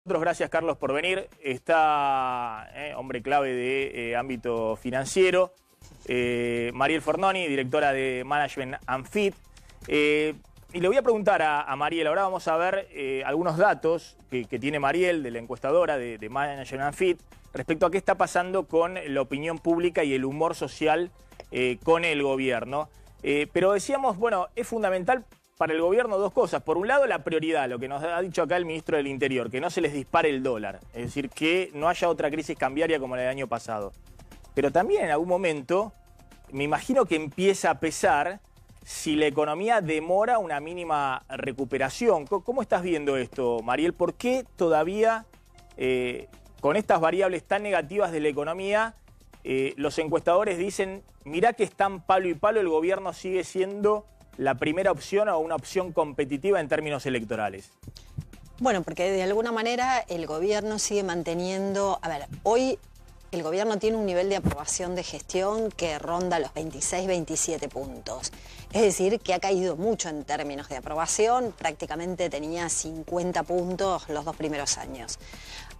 Gracias, Carlos, por venir. Está hombre clave de ámbito financiero, Mariel Fornoni, directora de Management and Fit. Y le voy a preguntar a Mariel, ahora vamos a ver algunos datos que tiene Mariel de la encuestadora de Management and Fit respecto a qué está pasando con la opinión pública y el humor social con el gobierno. Pero decíamos, bueno, es fundamental para el gobierno dos cosas. Por un lado, la prioridad, lo que nos ha dicho acá el ministro del Interior, que no se les dispare el dólar. Es decir, que no haya otra crisis cambiaria como la del año pasado. Pero también en algún momento, me imagino que empieza a pesar si la economía demora una mínima recuperación. ¿Cómo estás viendo esto, Mariel? ¿Por qué todavía, con estas variables tan negativas de la economía, los encuestadores dicen, mirá que están palo y palo, el gobierno sigue siendo la primera opción o una opción competitiva en términos electorales? Bueno, porque de alguna manera el gobierno sigue manteniendo... A ver, hoy el gobierno tiene un nivel de aprobación de gestión que ronda los 26, 27 puntos. Es decir, que ha caído mucho en términos de aprobación, prácticamente tenía 50 puntos los 2 primeros años.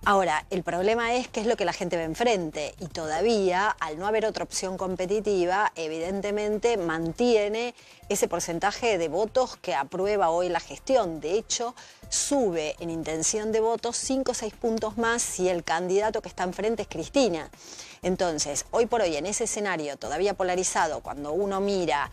Ahora, el problema es qué es lo que la gente ve enfrente y todavía, al no haber otra opción competitiva, evidentemente mantiene ese porcentaje de votos que aprueba hoy la gestión. De hecho, sube en intención de votos 5 o 6 puntos más si el candidato que está enfrente es Cristina. Entonces, hoy por hoy, en ese escenario todavía polarizado, cuando uno mira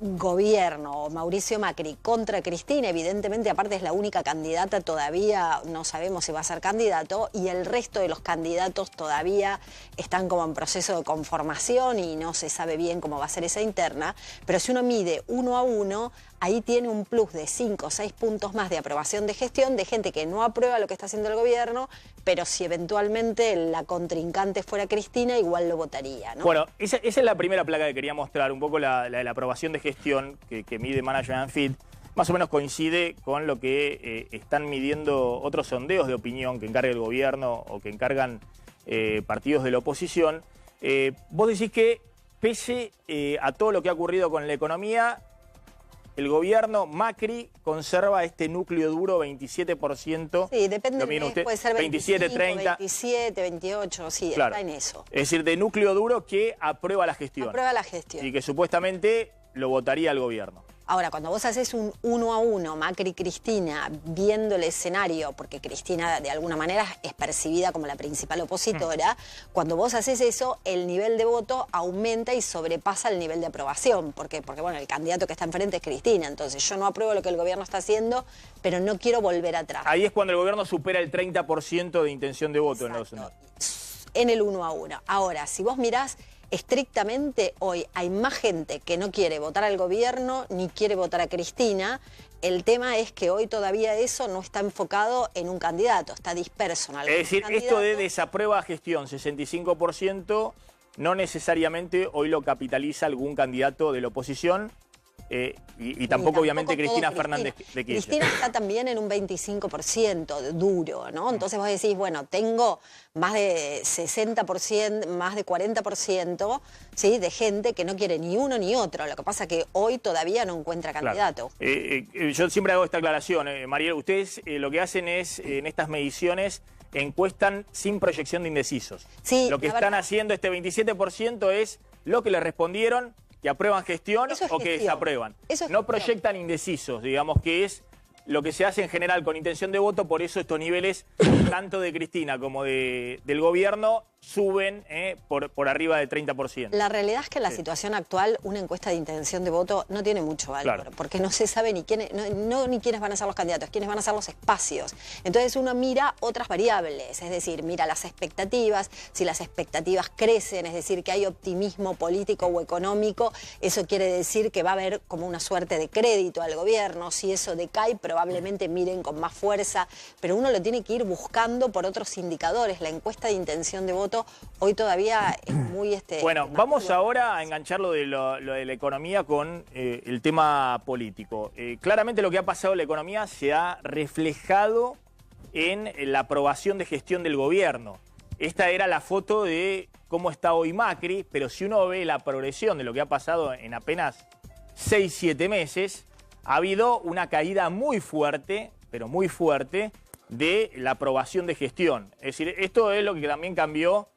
gobierno, Mauricio Macri contra Cristina, evidentemente aparte es la única candidata, todavía no sabemos si va a ser candidato, y el resto de los candidatos todavía están como en proceso de conformación y no se sabe bien cómo va a ser esa interna, pero si uno mide 1 a 1, ahí tiene un plus de 5 o 6 puntos más de aprobación de gestión de gente que no aprueba lo que está haciendo el gobierno, pero si eventualmente la contrincante fuera Cristina, igual lo votaría, ¿no? Bueno, esa es la primera placa que quería mostrar, un poco la de la aprobación de gestión que mide Management and Fit. Más o menos coincide con lo que están midiendo otros sondeos de opinión que encarga el gobierno o que encargan partidos de la oposición. Vos decís que pese a todo lo que ha ocurrido con la economía, el gobierno Macri conserva este núcleo duro 27%. Sí, depende del mes, puede ser 27, 30. 27, 28, sí, claro, está en eso. Es decir, de núcleo duro que aprueba la gestión. Aprueba la gestión. Y que supuestamente lo votaría el gobierno. Ahora, cuando vos haces un 1 a 1, Macri-Cristina, viendo el escenario, porque Cristina de alguna manera es percibida como la principal opositora, cuando vos haces eso, el nivel de voto aumenta y sobrepasa el nivel de aprobación. Porque bueno, el candidato que está enfrente es Cristina, entonces yo no apruebo lo que el gobierno está haciendo, pero no quiero volver atrás. Ahí es cuando el gobierno supera el 30% de intención de voto. Exacto. En el 1 a 1. Ahora, si vos mirás estrictamente, hoy hay más gente que no quiere votar al gobierno ni quiere votar a Cristina. El tema es que hoy todavía eso no está enfocado en un candidato, está disperso en algún candidato. Es decir, esto de desaprueba gestión, 65%, no necesariamente hoy lo capitaliza algún candidato de la oposición. Y tampoco obviamente Cristina Fernández de Kirchner. Cristina está también en un 25% de duro, ¿no? Entonces vos decís, bueno, tengo más de 60%, más de 40%, ¿sí?, de gente que no quiere ni uno ni otro. Lo que pasa es que hoy todavía no encuentra candidato. Claro. Yo siempre hago esta aclaración, Mariel. Ustedes lo que hacen es, en estas mediciones, encuestan sin proyección de indecisos. Sí, lo que están haciendo, este 27%, es lo que les respondieron, que aprueban gestión o que desaprueban. No proyectan indecisos, digamos, que es lo que se hace en general con intención de voto. Por eso estos niveles, tanto de Cristina como del gobierno, suben por arriba del 30%. La realidad es que en la situación actual, una encuesta de intención de voto no tiene mucho valor, claro, porque no se sabe ni quiénes, ni quiénes van a ser los candidatos, quiénes van a ser los espacios. Entonces uno mira otras variables, es decir, mira las expectativas, si las expectativas crecen, es decir, que hay optimismo político o económico, eso quiere decir que va a haber como una suerte de crédito al gobierno. Si eso decae, probablemente miren con más fuerza, pero uno lo tiene que ir buscando por otros indicadores. La encuesta de intención de voto hoy todavía es muy... Bueno, vamos ahora a enganchar lo de la economía con el tema político. Claramente lo que ha pasado en la economía se ha reflejado en la aprobación de gestión del gobierno. Esta era la foto de cómo está hoy Macri, pero si uno ve la progresión de lo que ha pasado en apenas 6-7 meses, ha habido una caída muy fuerte, pero muy fuerte, de la aprobación de gestión. Es decir, esto es lo que también cambió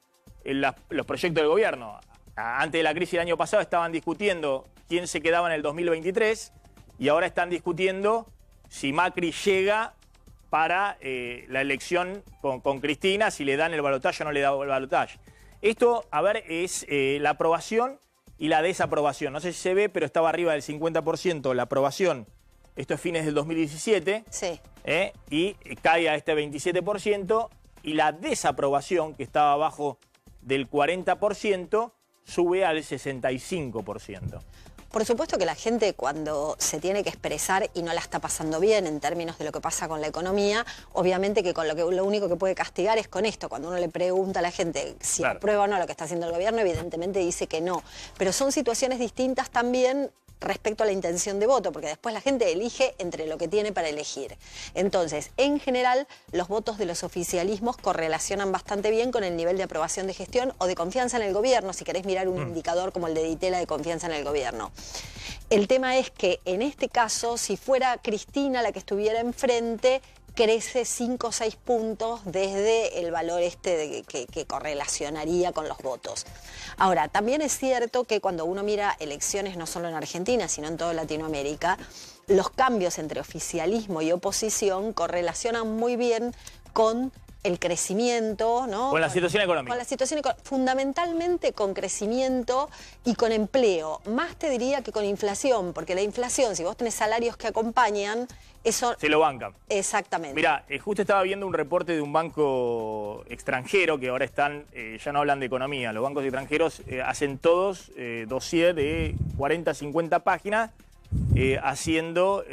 en los proyectos del gobierno. Antes de la crisis del año pasado estaban discutiendo quién se quedaba en el 2023 y ahora están discutiendo si Macri llega para la elección con Cristina, si le dan el balotaje o no le dan el balotaje. Esto, a ver, es la aprobación y la desaprobación. No sé si se ve, pero estaba arriba del 50% la aprobación. Esto es fines del 2017. Sí. Y cae a este 27%. Y la desaprobación, que estaba abajo del 40%, sube al 65%. Por supuesto que la gente cuando se tiene que expresar y no la está pasando bien en términos de lo que pasa con la economía, obviamente que lo único que puede castigar es con esto. Cuando uno le pregunta a la gente si aprueba o no lo que está haciendo el gobierno, evidentemente dice que no. Pero son situaciones distintas también respecto a la intención de voto, porque después la gente elige entre lo que tiene para elegir. Entonces, en general, los votos de los oficialismos correlacionan bastante bien con el nivel de aprobación de gestión o de confianza en el gobierno, si querés mirar un indicador como el de Ditela de confianza en el gobierno. El tema es que, en este caso, si fuera Cristina la que estuviera enfrente, crece 5 o 6 puntos desde el valor que correlacionaría con los votos. Ahora, también es cierto que cuando uno mira elecciones no solo en Argentina, sino en toda Latinoamérica, los cambios entre oficialismo y oposición correlacionan muy bien con el crecimiento, ¿no? Con la situación económica. Con la situación fundamentalmente con crecimiento y con empleo. Más te diría que con inflación, porque la inflación, si vos tenés salarios que acompañan, eso... Se lo bancan. Exactamente. Mirá, justo estaba viendo un reporte de un banco extranjero, que ahora están, ya no hablan de economía, los bancos extranjeros hacen todos dossier de 40, 50 páginas, haciendo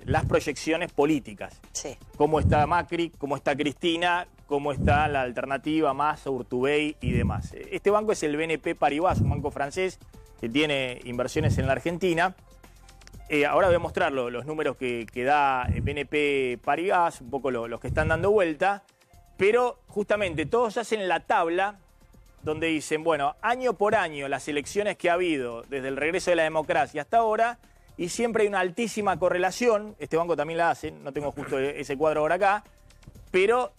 las proyecciones políticas. Sí. Cómo está Macri, cómo está Cristina, cómo está la alternativa Massa, Urtubey y demás. Este banco es el BNP Paribas, un banco francés que tiene inversiones en la Argentina. Ahora voy a mostrar los números que da BNP Paribas, un poco los que están dando vuelta, pero justamente todos hacen la tabla donde dicen, bueno, año por año las elecciones que ha habido desde el regreso de la democracia hasta ahora, y siempre hay una altísima correlación, este banco también la hace, no tengo justo ese cuadro ahora acá, pero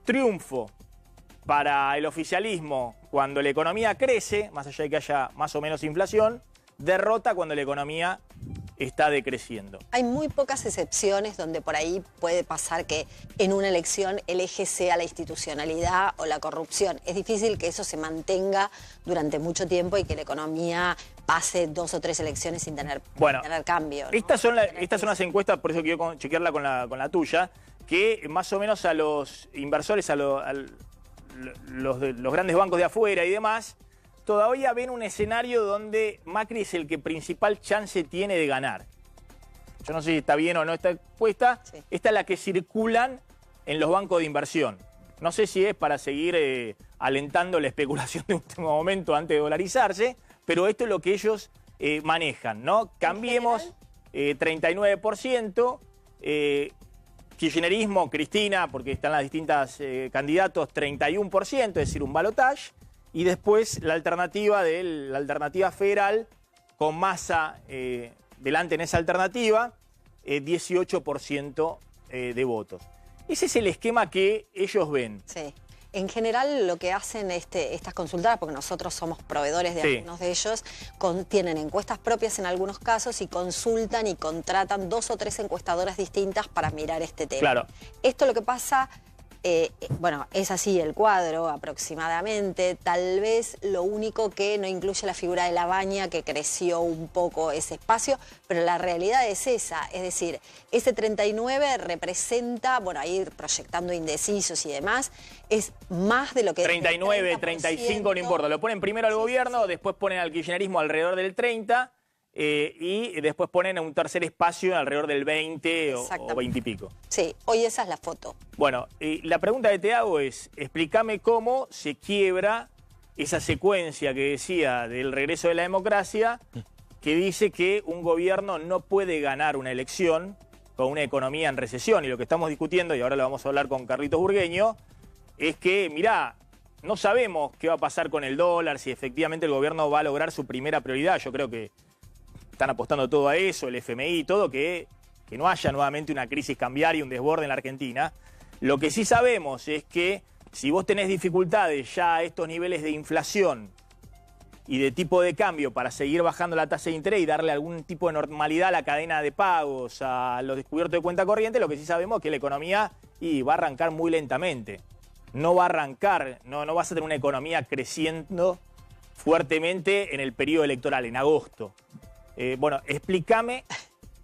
triunfo para el oficialismo cuando la economía crece, más allá de que haya más o menos inflación, derrota cuando la economía está decreciendo. Hay muy pocas excepciones donde por ahí puede pasar que en una elección el eje sea la institucionalidad o la corrupción. Es difícil que eso se mantenga durante mucho tiempo y que la economía pase 2 o 3 elecciones sin tener cambio, ¿no? Estas son las encuestas, por eso quiero chequearla con la tuya, que más o menos a los inversores, a los grandes bancos de afuera y demás, todavía ven un escenario donde Macri es el que principal chance tiene de ganar. Yo no sé si está bien o no esta encuesta. Sí. Esta es la que circulan en los bancos de inversión. No sé si es para seguir alentando la especulación de último momento antes de dolarizarse, pero esto es lo que ellos manejan, ¿no? Cambiemos 39%, kirchnerismo, Cristina, porque están las distintas candidatos, 31%, es decir, un balotaje. Y después la alternativa federal, con Massa delante en esa alternativa, 18% de votos. Ese es el esquema que ellos ven. Sí. En general lo que hacen estas consultoras, porque nosotros somos proveedores de algunos de ellos, tienen encuestas propias en algunos casos y consultan y contratan 2 o 3 encuestadoras distintas para mirar este tema. Claro. Esto lo que pasa... bueno, es así el cuadro aproximadamente. Tal vez lo único que no incluye la figura de Labaña, que creció un poco ese espacio, pero la realidad es esa. Es decir, ese 39 representa, bueno, ahí proyectando indecisos y demás, es más de lo que... 39, 35, no importa. Lo ponen primero al gobierno, después ponen al kirchnerismo alrededor del 30%. Y después ponen un tercer espacio alrededor del 20 o 20 y pico. Sí, hoy esa es la foto. Bueno, la pregunta que te hago es, explícame cómo se quiebra esa secuencia que decía del regreso de la democracia, que dice que un gobierno no puede ganar una elección con una economía en recesión. Y lo que estamos discutiendo, y ahora lo vamos a hablar con Carlitos Burgueño, es que, mirá, no sabemos qué va a pasar con el dólar, si efectivamente el gobierno va a lograr su primera prioridad. Yo creo que están apostando todo a eso, el FMI y todo, que no haya nuevamente una crisis cambiaria y un desborde en la Argentina. Lo que sí sabemos es que si vos tenés dificultades ya a estos niveles de inflación y de tipo de cambio para seguir bajando la tasa de interés y darle algún tipo de normalidad a la cadena de pagos, a los descubiertos de cuenta corriente, lo que sí sabemos es que la economía va a arrancar muy lentamente. No va a arrancar, no vas a tener una economía creciendo fuertemente en el periodo electoral, en agosto. Bueno, explícame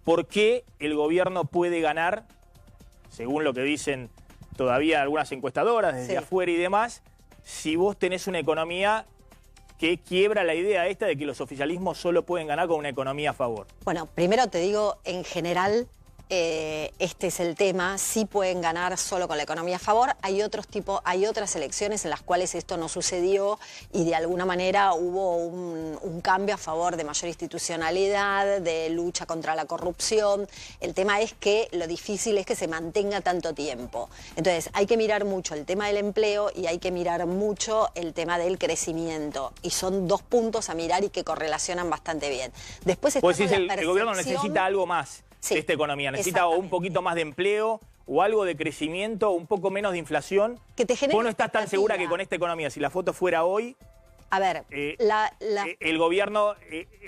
por qué el gobierno puede ganar, según lo que dicen todavía algunas encuestadoras desde afuera y demás, si vos tenés una economía que quiebra la idea esta de que los oficialismos solo pueden ganar con una economía a favor. Bueno, primero te digo, en general, este es el tema, sí pueden ganar solo con la economía a favor. Hay otras elecciones en las cuales esto no sucedió y de alguna manera hubo un cambio a favor de mayor institucionalidad, de lucha contra la corrupción. El tema es que lo difícil es que se mantenga tanto tiempo. Entonces hay que mirar mucho el tema del empleo y hay que mirar mucho el tema del crecimiento. Y son dos puntos a mirar y que correlacionan bastante bien. Después pues sí, el gobierno necesita algo más. Sí, esta economía necesita un poquito más de empleo o algo de crecimiento, un poco menos de inflación. Que te genere. ¿Vos no estás tan segura que con esta economía, si la foto fuera hoy, a ver, el gobierno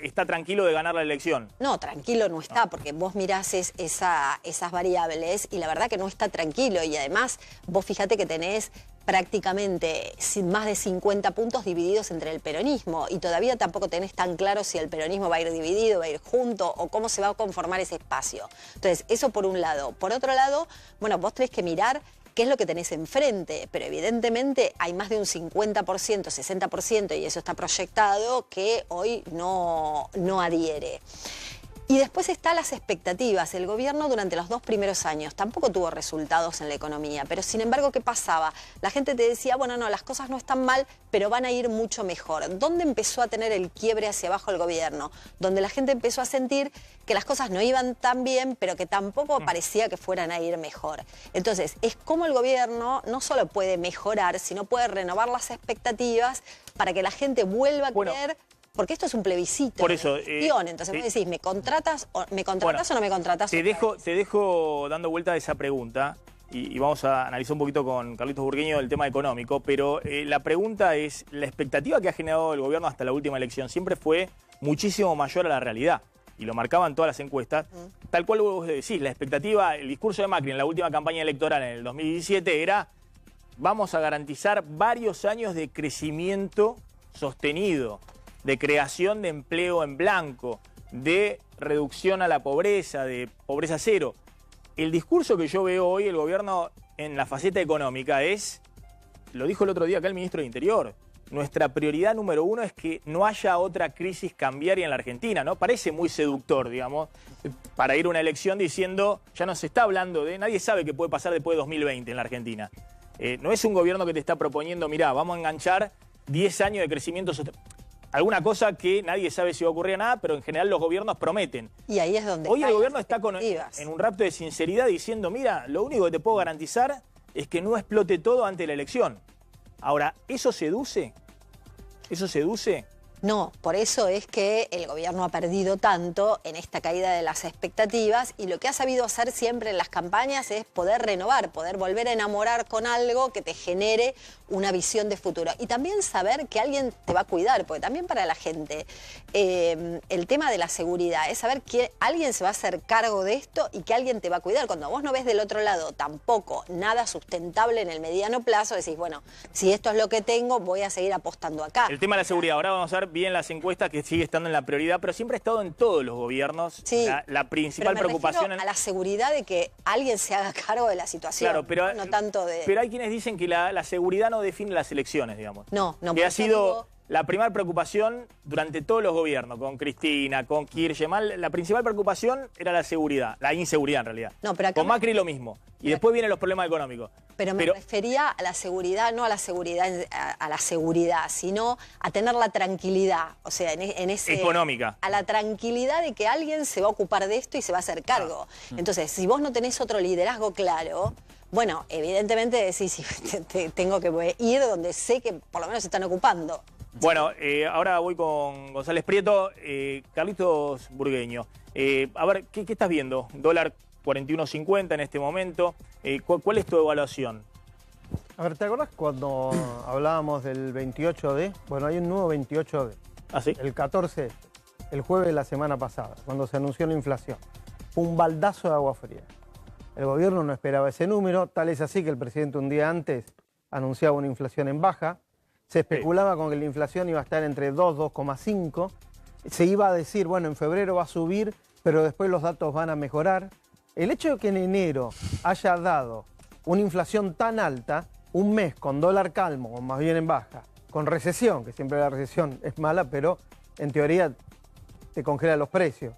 está tranquilo de ganar la elección? No, tranquilo no está, porque vos mirás esas variables y la verdad que no está tranquilo. Y además, vos fíjate que tenés prácticamente más de 50 puntos divididos entre el peronismo y todavía tampoco tenés tan claro si el peronismo va a ir dividido, va a ir junto o cómo se va a conformar ese espacio. Entonces, eso por un lado. Por otro lado, bueno, vos tenés que mirar qué es lo que tenés enfrente, pero evidentemente hay más de un 50%, 60%, y eso está proyectado, que hoy no adhiere. Y después están las expectativas. El gobierno durante los 2 primeros años tampoco tuvo resultados en la economía, pero sin embargo, ¿qué pasaba? La gente te decía, bueno, no, las cosas no están mal, pero van a ir mucho mejor. ¿Dónde empezó a tener el quiebre hacia abajo el gobierno? Donde la gente empezó a sentir que las cosas no iban tan bien, pero que tampoco parecía que fueran a ir mejor. Entonces, es como el gobierno no solo puede mejorar, sino puede renovar las expectativas para que la gente vuelva a creer. Porque esto es un plebiscito. Por eso. Entonces vos decís, ¿me contratas o no me contratas? Te dejo dando vuelta a esa pregunta y vamos a analizar un poquito con Carlitos Burgueño el tema económico, pero la pregunta es, la expectativa que ha generado el gobierno hasta la última elección siempre fue muchísimo mayor a la realidad. Y lo marcaban todas las encuestas. Tal cual vos decís, la expectativa, el discurso de Macri en la última campaña electoral en el 2017 era, vamos a garantizar varios años de crecimiento sostenido, de creación de empleo en blanco, de reducción a la pobreza, de pobreza cero. El discurso que yo veo hoy el gobierno en la faceta económica es, lo dijo el otro día acá el ministro de Interior, nuestra prioridad número 1 es que no haya otra crisis cambiaria en la Argentina, ¿no? Parece muy seductor, digamos, para ir a una elección diciendo, ya no se está hablando de, nadie sabe qué puede pasar después de 2020 en la Argentina. No es un gobierno que te está proponiendo, mirá, vamos a enganchar 10 años de crecimiento sostenible. Alguna cosa que nadie sabe si va a ocurrir nada, pero en general los gobiernos prometen. Y ahí es donde hoy el gobierno está en un rapto de sinceridad diciendo, mira, lo único que te puedo garantizar es que no explote todo antes de la elección. Ahora, ¿eso seduce? ¿Eso seduce? No, por eso es que el gobierno ha perdido tanto en esta caída de las expectativas y lo que ha sabido hacer siempre en las campañas es poder renovar, poder volver a enamorar con algo que te genere una visión de futuro. Y también saber que alguien te va a cuidar, porque también para la gente el tema de la seguridad es saber que alguien se va a hacer cargo de esto y que alguien te va a cuidar. Cuando vos no ves del otro lado tampoco nada sustentable en el mediano plazo, decís, bueno, si esto es lo que tengo, voy a seguir apostando acá. El tema de la seguridad, ahora vamos a ver bien las encuestas que sigue estando en la prioridad, pero siempre ha estado en todos los gobiernos. Sí, la principal preocupación a la seguridad de que alguien se haga cargo de la situación. Claro, pero no tanto de. Pero hay quienes dicen que la seguridad no define las elecciones, digamos. No. Que ha sido la primera preocupación durante todos los gobiernos, con Cristina, con Kirchner. La principal preocupación era la seguridad, la inseguridad en realidad. No, pero acá con Macri lo mismo. Y después vienen los problemas económicos. Pero me refería a la seguridad, no a la seguridad, sino a tener la tranquilidad, o sea, en ese... Económica. A la tranquilidad de que alguien se va a ocupar de esto y se va a hacer cargo. Entonces, si vos no tenés otro liderazgo claro, bueno, evidentemente decís, tengo que ir donde sé que por lo menos se están ocupando. Bueno, ahora voy con González Prieto, Carlitos Burgueño. A ver, ¿qué estás viendo? Dólar 41.50 en este momento. ¿Cuál es tu evaluación? A ver, ¿te acordás cuando hablábamos del 28D? Bueno, hay un nuevo 28D. ¿Ah, sí? El 14, el jueves de la semana pasada, cuando se anunció la inflación. Un baldazo de agua fría. El gobierno no esperaba ese número, tal es así que el presidente un día antes anunciaba una inflación en baja. Se especulaba con que la inflación iba a estar entre 2, 2,5. Se iba a decir, bueno, en febrero va a subir, pero después los datos van a mejorar. El hecho de que en enero haya dado una inflación tan alta, un mes con dólar calmo, o más bien en baja, con recesión, que siempre la recesión es mala, pero en teoría te congela los precios,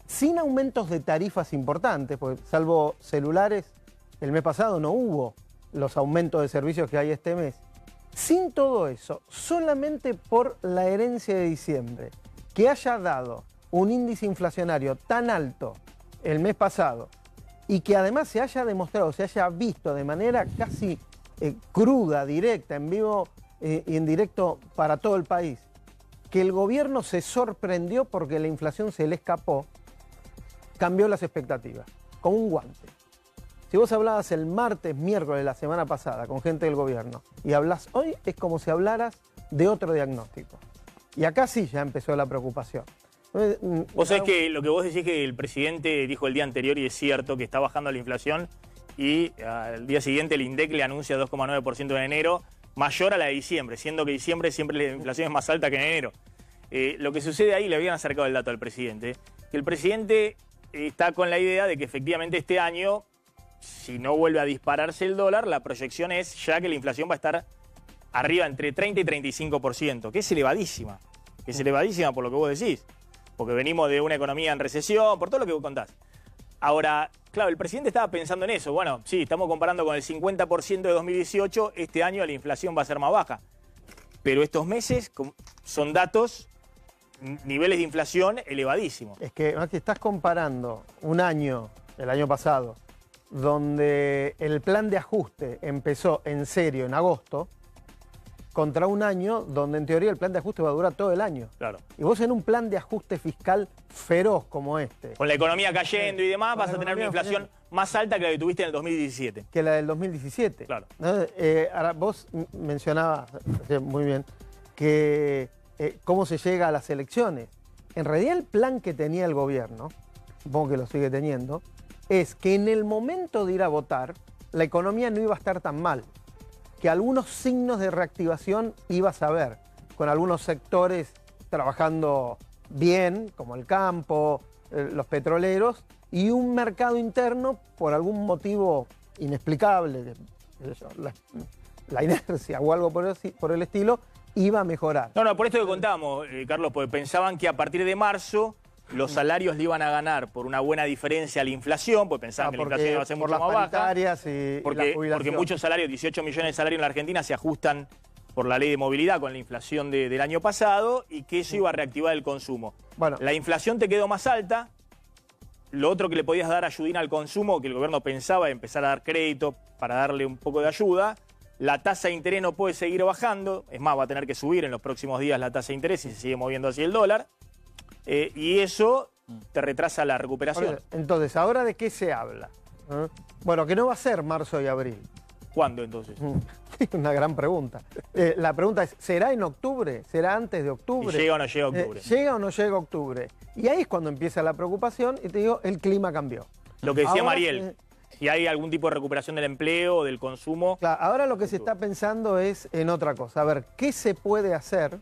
sin aumentos de tarifas importantes, porque salvo celulares, el mes pasado no hubo los aumentos de servicios que hay este mes. Sin todo eso, solamente por la herencia de diciembre, que haya dado un índice inflacionario tan alto el mes pasado y que además se haya demostrado, se haya visto de manera casi cruda, directa, en vivo y en directo para todo el país, que el gobierno se sorprendió porque la inflación se le escapó, cambió las expectativas, como un guante. Si vos hablabas el martes, miércoles de la semana pasada con gente del gobierno y hablas hoy, es como si hablaras de otro diagnóstico. Y acá sí ya empezó la preocupación. Vos sabés que lo que vos decís que el presidente dijo el día anterior, y es cierto, que está bajando la inflación, y al día siguiente el INDEC le anuncia 2,9% en enero, mayor a la de diciembre, siendo que diciembre siempre la inflación es más alta que en enero. Lo que sucede ahí, le habían acercado el dato al presidente, que el presidente está con la idea de que efectivamente este año, si no vuelve a dispararse el dólar, la proyección es ya que la inflación va a estar arriba entre 30 y 35%, que es elevadísima por lo que vos decís, porque venimos de una economía en recesión, por todo lo que vos contás. Ahora, claro, el presidente estaba pensando en eso. Bueno, sí, estamos comparando con el 50% de 2018, este año la inflación va a ser más baja. Pero estos meses son datos, niveles de inflación elevadísimos. Es que, Maxi, estás comparando un año, el año pasado, donde el plan de ajuste empezó en serio en agosto, contra un año donde en teoría el plan de ajuste va a durar todo el año. Claro. Y vos en un plan de ajuste fiscal feroz como este, con la economía cayendo y demás, vas a tener una inflación más alta que la que tuviste en el 2017. Que la del 2017. Claro. ¿No? Ahora, vos mencionabas muy bien que cómo se llega a las elecciones. En realidad el plan que tenía el gobierno, supongo que lo sigue teniendo, es que en el momento de ir a votar, la economía no iba a estar tan mal, que algunos signos de reactivación ibas a ver, con algunos sectores trabajando bien, como el campo, los petroleros, y un mercado interno, por algún motivo inexplicable, la inercia o algo por el estilo, iba a mejorar. No, por esto que contábamos, Carlos, porque pensaban que a partir de marzo los salarios le iban a ganar por una buena diferencia a la inflación, porque pensaban que la inflación iba a ser mucho más baja. Porque muchos salarios, 18 millones de salarios en la Argentina, se ajustan por la ley de movilidad con la inflación del año pasado, y que eso iba a reactivar el consumo. Bueno, la inflación te quedó más alta. Lo otro que le podías dar ayudín al consumo, que el gobierno pensaba empezar a dar crédito para darle un poco de ayuda. La tasa de interés no puede seguir bajando, es más, va a tener que subir en los próximos días la tasa de interés si se sigue moviendo hacia el dólar. Y eso te retrasa la recuperación. Entonces, ¿ahora de qué se habla? Bueno, que no va a ser marzo y abril. ¿Cuándo entonces? Una gran pregunta. La pregunta es, ¿será en octubre? ¿Será antes de octubre? ¿Y llega o no llega octubre? ¿Llega o no llega octubre? Y ahí es cuando empieza la preocupación y te digo, el clima cambió. Lo que decía ahora, Mariel, si hay algún tipo de recuperación del empleo o del consumo. Claro, ahora lo que se está pensando es en otra cosa. A ver, ¿qué se puede hacer?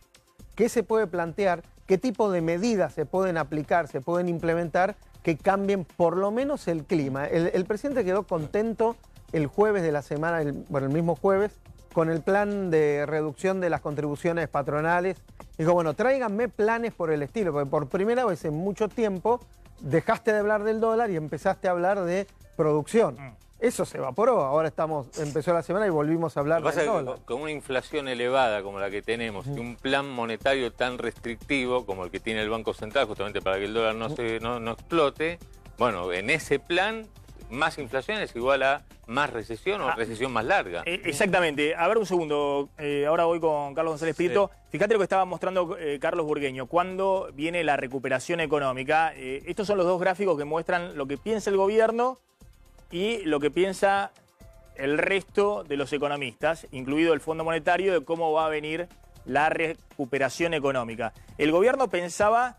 ¿Qué se puede plantear? ¿Qué tipo de medidas se pueden aplicar, se pueden implementar que cambien por lo menos el clima? El presidente quedó contento el jueves de la semana, el mismo jueves, con el plan de reducción de las contribuciones patronales. Dijo, bueno, tráiganme planes por el estilo, porque por primera vez en mucho tiempo dejaste de hablar del dólar y empezaste a hablar de producción. Eso se evaporó, ahora empezó la semana y volvimos a hablar del dólar. Con una inflación elevada como la que tenemos y un plan monetario tan restrictivo como el que tiene el Banco Central, justamente para que el dólar no explote, bueno, en ese plan más inflación es igual a más recesión o recesión más larga. Exactamente. A ver un segundo, ahora voy con Carlos González Prieto. Sí. Fíjate lo que estaba mostrando Carlos Burgueño. ¿Cuándo viene la recuperación económica? Estos son los dos gráficos que muestran lo que piensa el gobierno y lo que piensa el resto de los economistas, incluido el Fondo Monetario, de cómo va a venir la recuperación económica. El gobierno pensaba,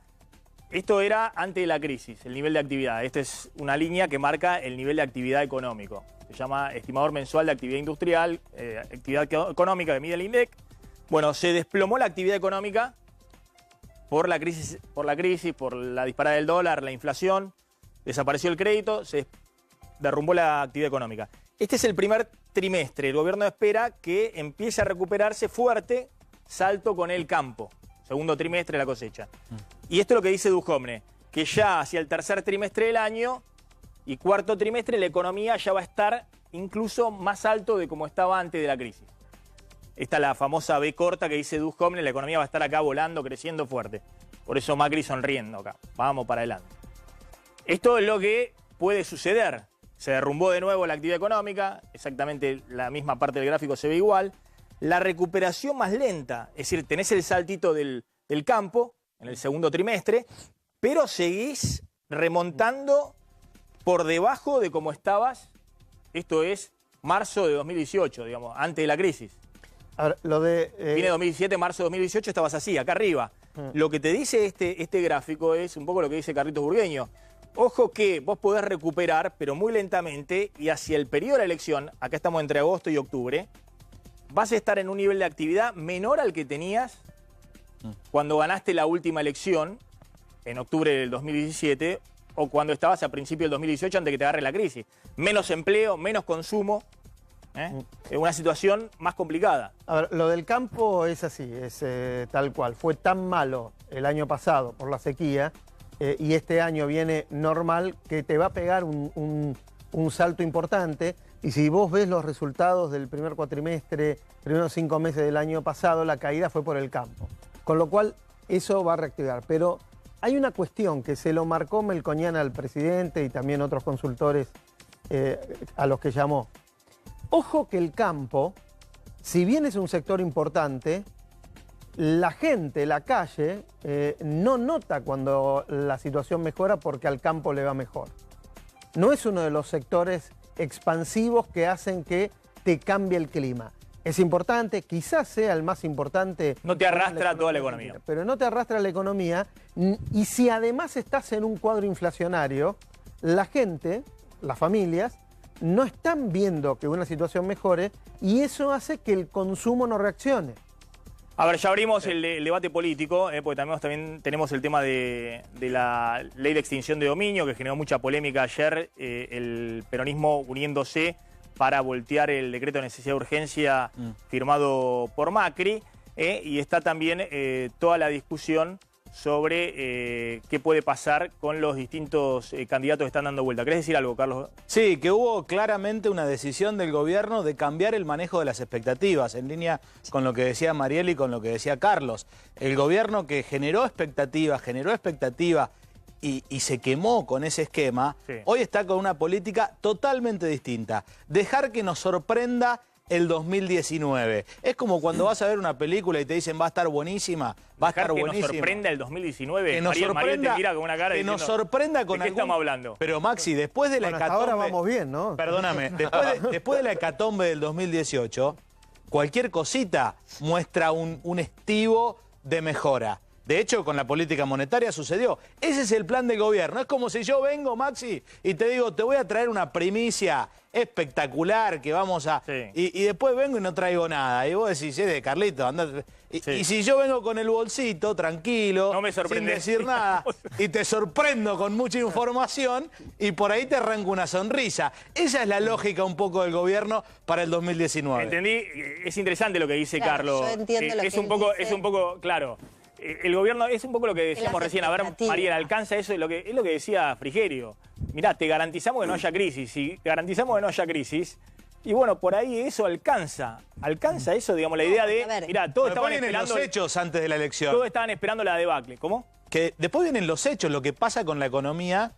esto era antes de la crisis, el nivel de actividad. Esta es una línea que marca el nivel de actividad económico. Se llama estimador mensual de actividad industrial, actividad económica que mide el INDEC. Bueno, se desplomó la actividad económica por la crisis, por la disparada del dólar, la inflación, desapareció el crédito, se derrumbó la actividad económica. Este es el primer trimestre. El gobierno espera que empiece a recuperarse fuerte, salto con el campo. Segundo trimestre la cosecha. Y esto es lo que dice Duhovne, que ya hacia el tercer trimestre del año y cuarto trimestre la economía ya va a estar incluso más alto de como estaba antes de la crisis. Esta es la famosa B corta que dice Duhovne, la economía va a estar acá volando, creciendo fuerte. Por eso Macri sonriendo acá. Vamos para adelante. Esto es lo que puede suceder. Se derrumbó de nuevo la actividad económica, exactamente la misma parte del gráfico se ve igual. La recuperación más lenta, es decir, tenés el saltito del campo en el segundo trimestre, pero seguís remontando por debajo de cómo estabas, esto es marzo de 2018, digamos, antes de la crisis. Ahora, lo de... Viene 2017, marzo de 2018, estabas así, acá arriba. Lo que te dice este gráfico es un poco lo que dice Carlitos Burgueño. Ojo que vos podés recuperar, pero muy lentamente, y hacia el periodo de la elección, acá estamos entre agosto y octubre, vas a estar en un nivel de actividad menor al que tenías cuando ganaste la última elección, en octubre del 2017, o cuando estabas a principios del 2018, antes de que te agarre la crisis. Menos empleo, menos consumo, es una situación más complicada. A ver, lo del campo es así, es tal cual. Fue tan malo el año pasado por la sequía, y este año viene normal, que te va a pegar un salto importante. Y si vos ves los resultados del primer cuatrimestre, primeros 5 meses del año pasado, la caída fue por el campo. Con lo cual, eso va a reactivar. Pero hay una cuestión que se lo marcó Melconian al presidente y también otros consultores a los que llamó. Ojo que el campo, si bien es un sector importante, la gente, la calle, no nota cuando la situación mejora porque al campo le va mejor. No es uno de los sectores expansivos que hacen que te cambie el clima. Es importante, quizás sea el más importante. No te arrastra toda la economía. Pero no te arrastra la economía. Y si además estás en un cuadro inflacionario, la gente, las familias, no están viendo que una situación mejore y eso hace que el consumo no reaccione. A ver, ya abrimos el debate político, porque también tenemos el tema de la ley de extinción de dominio, que generó mucha polémica ayer, el peronismo uniéndose para voltear el decreto de necesidad de urgencia firmado por Macri, y está también toda la discusión sobre qué puede pasar con los distintos candidatos que están dando vuelta. ¿Querés decir algo, Carlos? Sí, que hubo claramente una decisión del gobierno de cambiar el manejo de las expectativas, en línea con lo que decía Mariel y con lo que decía Carlos. El gobierno que generó expectativas y se quemó con ese esquema, sí, hoy está con una política totalmente distinta. Dejar que nos sorprenda el 2019. Es como cuando vas a ver una película y te dicen va a estar buenísima, va a estar buenísima. Que nos sorprenda el 2019. Que nos sorprenda, te mira con una cara que nos sorprenda con ¿de qué estamos hablando? Pero Maxi, después de la hecatombe... Hasta ahora vamos bien, ¿no? Perdóname, después de la hecatombe del 2018, cualquier cosita muestra un estivo de mejora. De hecho, con la política monetaria sucedió. Ese es el plan del gobierno. Es como si yo vengo, Maxi, y te digo, te voy a traer una primicia espectacular que vamos a... Sí. Y después vengo y no traigo nada. Y vos decís, de Carlito, andate. Sí. Y si yo vengo con el bolsito, tranquilo, no me sin decir nada, y te sorprendo con mucha información, y por ahí te arranco una sonrisa. Esa es la lógica un poco del gobierno para el 2019. Entendí. Es interesante lo que dice Carlos. Yo entiendo lo que es un poco, claro. El gobierno es un poco lo que decíamos recién. A ver, Mariel, alcanza eso, es lo que decía Frigerio. Mirá, te garantizamos que no haya crisis. Si te garantizamos que no haya crisis, y bueno, por ahí eso alcanza eso, digamos, la idea de... Mirá, todos estaban esperando... los hechos antes de la elección. Todos estaban esperando la debacle. ¿Cómo? Que después vienen los hechos, lo que pasa con la economía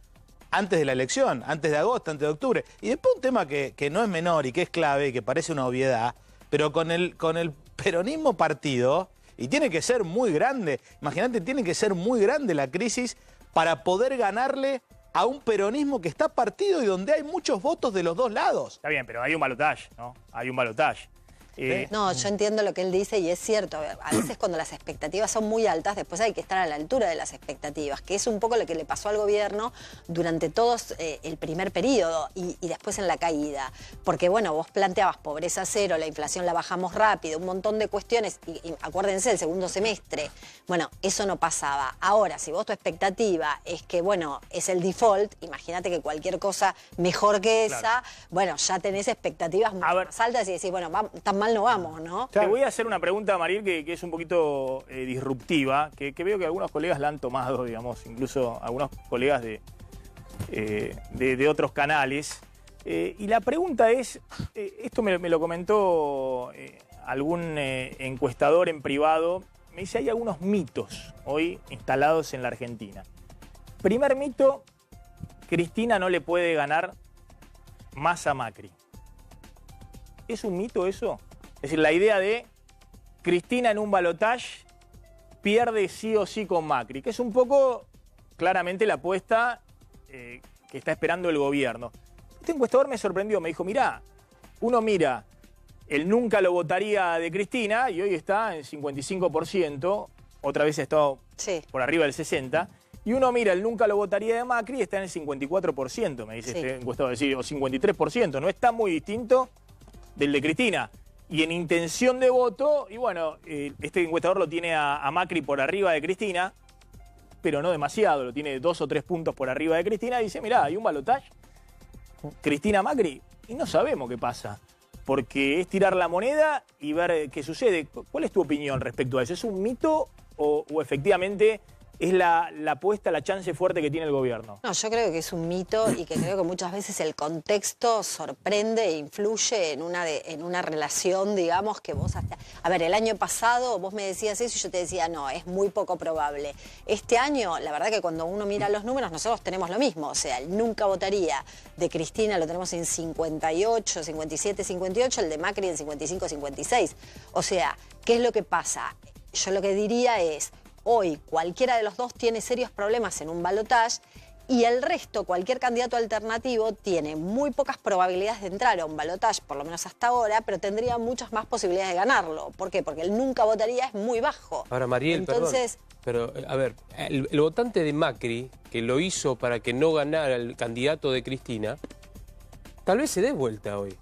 antes de la elección, antes de agosto, antes de octubre. Y después un tema que no es menor y que es clave y que parece una obviedad, pero con el peronismo partido... Y tiene que ser muy grande, imagínate, tiene que ser muy grande la crisis para poder ganarle a un peronismo que está partido y donde hay muchos votos de los dos lados. Está bien, pero hay un balotaje, ¿no? Hay un balotaje. No, yo entiendo lo que él dice y es cierto. A veces cuando las expectativas son muy altas, después hay que estar a la altura de las expectativas, que es un poco lo que le pasó al gobierno durante todo el primer periodo y después en la caída. Porque bueno, vos planteabas pobreza cero, la inflación la bajamos rápido, un montón de cuestiones, y acuérdense, el segundo semestre, bueno, eso no pasaba. Ahora, si vos tu expectativa es que, bueno, es el default, imagínate que cualquier cosa mejor que esa, claro, bueno, ya tenés expectativas más altas y decís, bueno, tan mal no vamos, ¿no? Te voy a hacer una pregunta, Mariel, que es un poquito disruptiva, que veo que algunos colegas la han tomado, digamos, incluso algunos colegas de otros canales. Y la pregunta es, esto me lo comentó algún encuestador en privado, me dice, hay algunos mitos hoy instalados en la Argentina. Primer mito, Cristina no le puede ganar más a Macri. ¿Es un mito eso? Es decir, la idea de Cristina en un balotaje pierde sí o sí con Macri, que es un poco claramente la apuesta que está esperando el gobierno. Este encuestador me sorprendió, me dijo, mirá, uno mira, él nunca lo votaría de Cristina y hoy está en 55%, otra vez ha estado por arriba del 60%, y uno mira, él nunca lo votaría de Macri y está en el 54%, me dice este encuestador, es decir, o 53%, no está muy distinto del de Cristina. Y en intención de voto, y bueno, este encuestador lo tiene a Macri por arriba de Cristina, pero no demasiado, lo tiene 2 o 3 puntos por arriba de Cristina, y dice, mirá, hay un balotaje, Cristina-Macri, y no sabemos qué pasa, porque es tirar la moneda y ver qué sucede. ¿Cuál es tu opinión respecto a eso? ¿Es un mito o efectivamente es la apuesta, la chance fuerte que tiene el gobierno? No, yo creo que es un mito y que creo que muchas veces el contexto sorprende e influye en una relación, digamos, que vos hasta... A ver, el año pasado vos me decías eso y yo te decía, no, es muy poco probable. Este año, la verdad que cuando uno mira los números, nosotros tenemos lo mismo. O sea, el nunca votaría de Cristina lo tenemos en 58, 57, 58, el de Macri en 55, 56. O sea, ¿qué es lo que pasa? Yo lo que diría es... Hoy cualquiera de los dos tiene serios problemas en un balotaje y el resto, cualquier candidato alternativo, tiene muy pocas probabilidades de entrar a un balotaje, por lo menos hasta ahora, pero tendría muchas más posibilidades de ganarlo. ¿Por qué? Porque él nunca votaría es muy bajo. Ahora, Mariel, entonces, perdón, pero a ver, el votante de Macri, que lo hizo para que no ganara el candidato de Cristina, tal vez se dé vuelta hoy.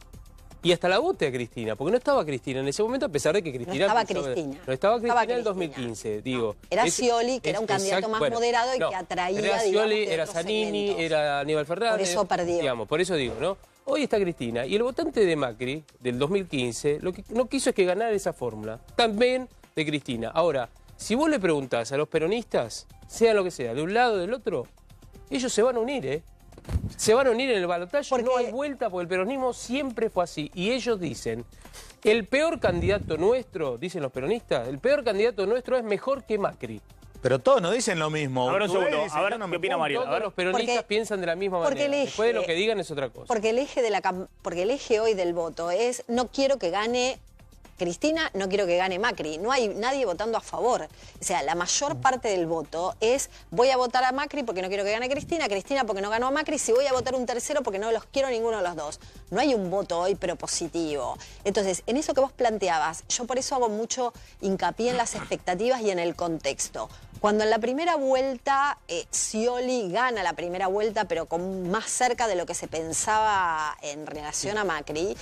Y hasta la vote a Cristina, porque no estaba Cristina en ese momento, a pesar de que Cristina... No estaba Cristina. No estaba Cristina en el 2015, digo. No, era Scioli, que era un candidato más moderado y que atraía, era Scioli, era Zanini, era Aníbal Fernández. Por eso perdió. Digamos, por eso digo, ¿no? Hoy está Cristina, y el votante de Macri, del 2015, lo que no quiso es que ganara esa fórmula, también de Cristina. Ahora, si vos le preguntás a los peronistas, sea lo que sea, de un lado o del otro, ellos se van a unir, ¿eh? Se van a unir en el balotaje, no hay vuelta, porque el peronismo siempre fue así. Y ellos dicen, el peor candidato nuestro, dicen los peronistas, el peor candidato nuestro es mejor que Macri. Pero todos no dicen lo mismo. A ver, un segundo, a ver qué opina Mariel. Todos los peronistas piensan de la misma manera. Después de lo que digan es otra cosa. Porque el eje hoy del voto es, no quiero que gane Cristina, no quiero que gane Macri. No hay nadie votando a favor. O sea, la mayor parte del voto es voy a votar a Macri porque no quiero que gane Cristina, Cristina porque no ganó a Macri, si voy a votar un tercero porque no los quiero a ninguno de los dos. No hay un voto hoy propositivo. Entonces, en eso que vos planteabas, yo por eso hago mucho hincapié en las expectativas y en el contexto. Cuando en la primera vuelta Scioli gana la primera vuelta, pero más cerca de lo que se pensaba en relación a Macri,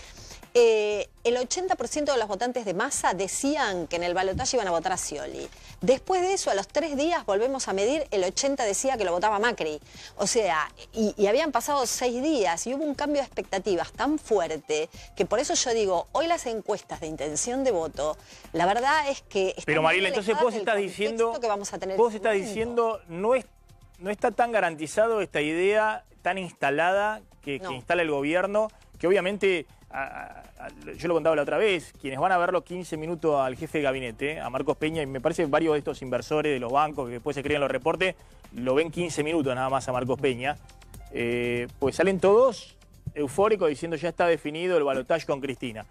el 80% de los votantes de Massa decían que en el balotaje iban a votar a Scioli. Después de eso, a los 3 días, volvemos a medir, el 80% decía que lo votaba Macri. O sea, y habían pasado 6 días y hubo un cambio de expectativas tan fuerte que por eso yo digo, hoy las encuestas de intención de voto, la verdad es que... Pero Mariel, entonces vos estás diciendo, no está tan garantizado esta idea tan instalada que instala el gobierno, que obviamente... yo lo contaba la otra vez, quienes van a verlo 15 minutos al jefe de gabinete, a Marcos Peña, y me parece varios de estos inversores de los bancos que después se creen los reportes, lo ven 15 minutos nada más a Marcos Peña, pues salen todos eufóricos diciendo ya está definido el balotaje con Cristina.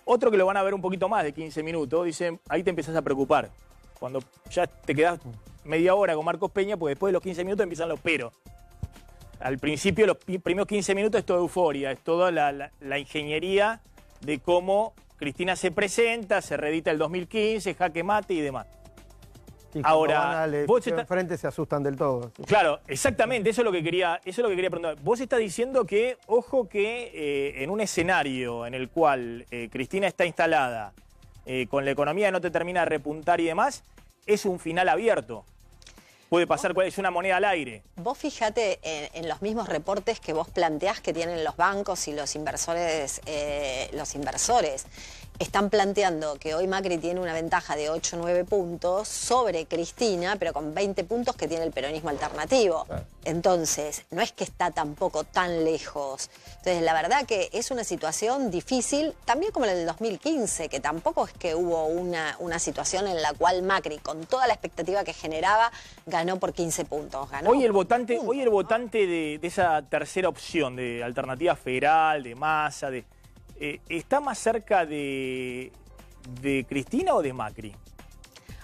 Otro que lo van a ver un poquito más de 15 minutos, dicen, ahí te empezás a preocupar. Cuando ya te quedás media hora con Marcos Peña, pues después de los 15 minutos empiezan los peros. al principio, los primeros 15 minutos es toda euforia, es toda la ingeniería de cómo Cristina se presenta, se reedita el 2015, jaque mate y demás. Y Ahora, vos enfrente se asustan del todo. ¿Sí? Claro, exactamente, eso es lo que quería preguntar. Vos estás diciendo que, ojo que en un escenario en el cual Cristina está instalada, con la economía no te termina de repuntar y demás, es un final abierto. Puede pasar, es una moneda al aire. Vos fíjate en los mismos reportes que vos planteás que tienen los bancos y los inversores están planteando que hoy Macri tiene una ventaja de 8 o 9 puntos sobre Cristina, pero con 20 puntos que tiene el peronismo alternativo. Claro. Entonces, no es que está tampoco tan lejos. Entonces, la verdad que es una situación difícil, también como la del 2015, que tampoco es que hubo una situación en la cual Macri, con toda la expectativa que generaba, ganó por 15 puntos. Ganó hoy el votante de esa tercera opción, de alternativa federal, de Massa, ¿está más cerca de Cristina o de Macri?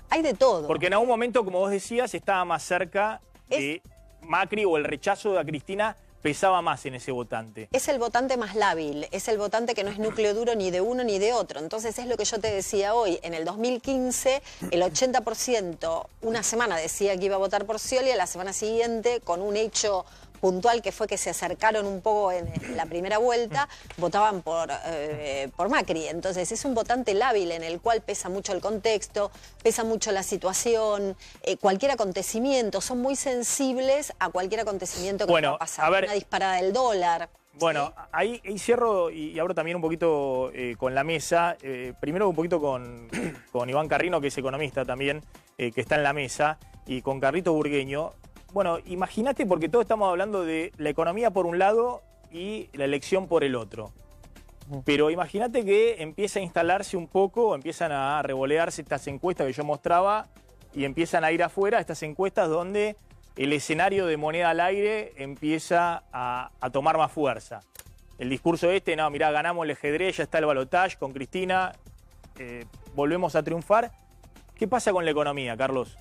Hay de todo. Porque en algún momento, como vos decías, estaba más cerca de Macri, o el rechazo a Cristina pesaba más en ese votante. Es el votante más lábil, es el votante que no es núcleo duro ni de uno ni de otro. Entonces es lo que yo te decía hoy. En el 2015, el 80%, una semana decía que iba a votar por Scioli, a la semana siguiente, con un hecho puntual que fue que se acercaron un poco en la primera vuelta, votaban por Macri. Entonces es un votante lábil en el cual pesa mucho el contexto, pesa mucho la situación, cualquier acontecimiento, son muy sensibles a cualquier acontecimiento que pueda pasar. A ver, una disparada del dólar. Bueno, ¿sí? Ahí cierro y abro también un poquito con la mesa. Primero un poquito con Iván Carrino, que es economista también, que está en la mesa, y con Carlito Burgueño. Bueno, imagínate, porque todos estamos hablando de la economía por un lado y la elección por el otro. Pero imagínate que empieza a instalarse un poco, empiezan a revolearse estas encuestas que yo mostraba y empiezan a ir afuera estas encuestas donde el escenario de moneda al aire empieza a tomar más fuerza. El discurso no, mirá, ganamos el ajedrez, ya está el balotaje con Cristina, volvemos a triunfar. ¿Qué pasa con la economía, Carlos?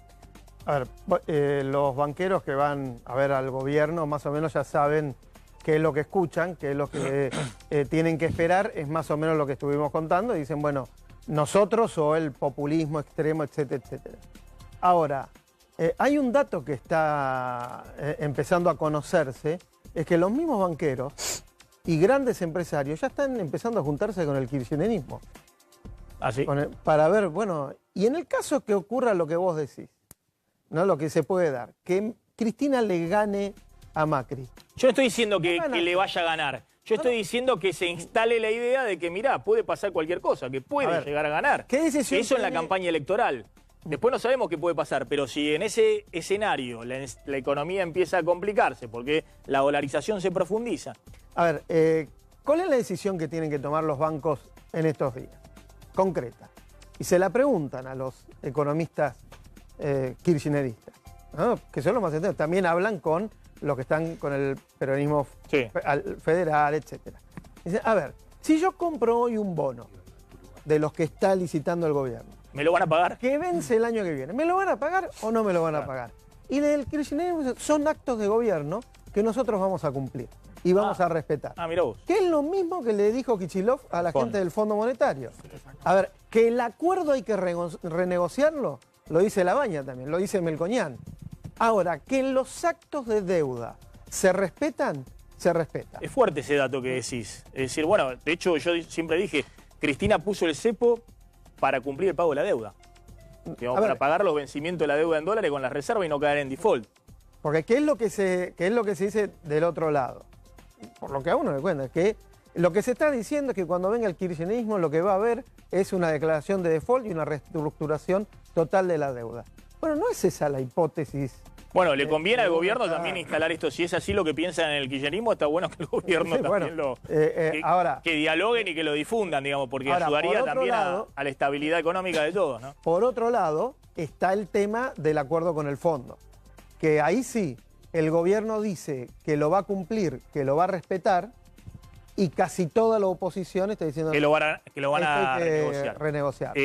A ver, los banqueros que van a ver al gobierno más o menos ya saben qué es lo que escuchan, qué es lo que tienen que esperar, es más o menos lo que estuvimos contando, y dicen, bueno, nosotros o el populismo extremo, etcétera, etcétera. Ahora, hay un dato que está empezando a conocerse, es que los mismos banqueros y grandes empresarios ya están empezando a juntarse con el kirchnerismo. ¿Ah, sí? Para ver, bueno, y en el caso que ocurra lo que vos decís, ¿no? Lo que se puede dar, que Cristina le gane a Macri. Yo no estoy diciendo que le vaya a ganar. Yo estoy diciendo que se instale la idea de que, mirá, puede pasar cualquier cosa, que puede llegar a ganar. ¿Qué decisión eso en la campaña electoral. Después no sabemos qué puede pasar, pero si en ese escenario la economía empieza a complicarse porque la dolarización se profundiza. A ver, ¿cuál es la decisión que tienen que tomar los bancos en estos días? Concreta. Y se la preguntan a los economistas kirchneristas, ¿no? Que son los más atentos. También hablan con los que están con el peronismo federal, etc. Dicen, a ver, si yo compro hoy un bono de los que está licitando el gobierno, ¿me lo van a pagar? Que vence el año que viene, ¿me lo van a pagar o no me lo van a pagar? Y del kirchnerismo son actos de gobierno que nosotros vamos a cumplir y vamos a respetar. Mirá vos. Que es lo mismo que le dijo Kicillof a la gente del Fondo Monetario. A ver, que el acuerdo hay que renegociarlo, lo dice Labaña también, lo dice Melconian. Ahora, que los actos de deuda se respetan, se respetan. Es fuerte ese dato que decís. Es decir, bueno, de hecho yo siempre dije, Cristina puso el cepo para cumplir el pago de la deuda. Digamos, para pagar los vencimientos de la deuda en dólares con las reservas y no caer en default. Porque ¿qué es lo que se dice del otro lado? Por lo que a uno le cuenta, que lo que se está diciendo es que cuando venga el kirchnerismo lo que va a haber es una declaración de default y una reestructuración total de la deuda. Bueno, no es esa la hipótesis. Bueno, le conviene al gobierno también instalar esto. Si es así lo que piensan en el kirchnerismo, está bueno que el gobierno también que dialoguen y que lo difundan, digamos, porque ayudaría también a la estabilidad económica de todos, ¿no? Por otro lado, está el tema del acuerdo con el fondo, que ahí sí, el gobierno dice que lo va a cumplir, que lo va a respetar, y casi toda la oposición está diciendo que lo van a renegociar.